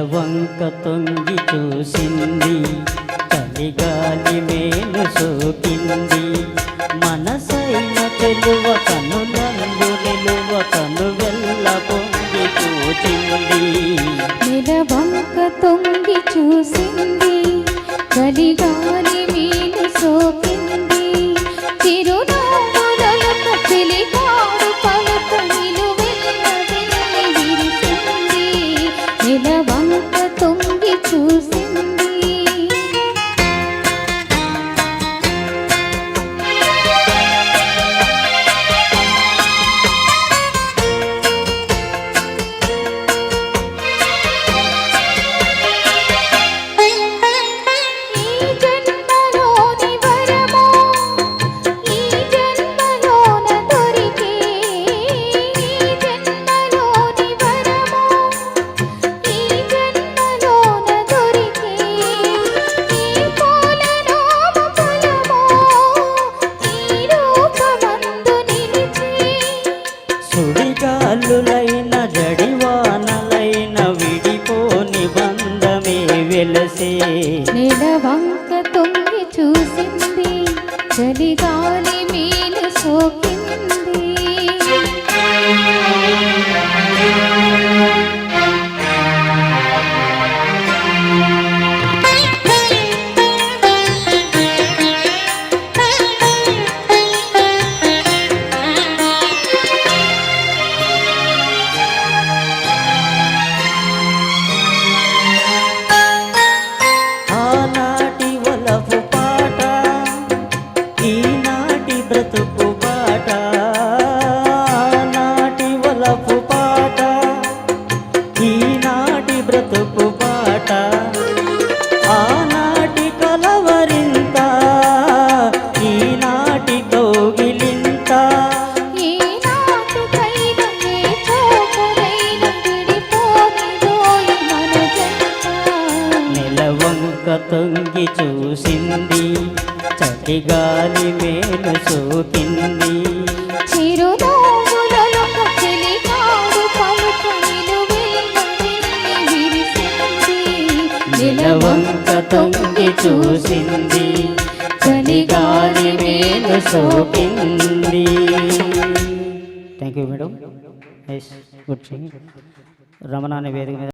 నెలవంక తొంగి చూసింది, చలిగాలి మేలు సోకింది. మనసైన తెలువ కనులందు నిలువ కను వెళ్ళ పొంగి కూచింది. నెలవంక తొంగి చూసింది, చలిగాలి మేలు సోకింది. చిరునవ్వులొక చెలికాడు పలుక నిలువెల్ల వెన్నెల విరిసింది. నెలవంక తొంగి చూసింది. సుడిగాలులైన జడివానలైన విడిపోని బంధమే వెలసే. నెలవంక తొంగి చూసింది, చలిగాలి మేలు సోకింది. బ్రతుకు బాట నాటి వలపు పాట, ఈనాటి బ్రతుకు బాట. ఆనాటి కలవరింత, ఈనాటి కౌగిలింత. నెలవంక తొంగి చూసింది, చలిగాలి మేలు సోకింది. చిరునవ్వులొక చెలికాడు పలుక నిలువెల్ల వెన్నెల విరిసింది. నెలవంక తొంగి చూసింది, చలిగాలి మేలు సోకింది. Thank you madam. Good Ramana అనే వేదిక మీద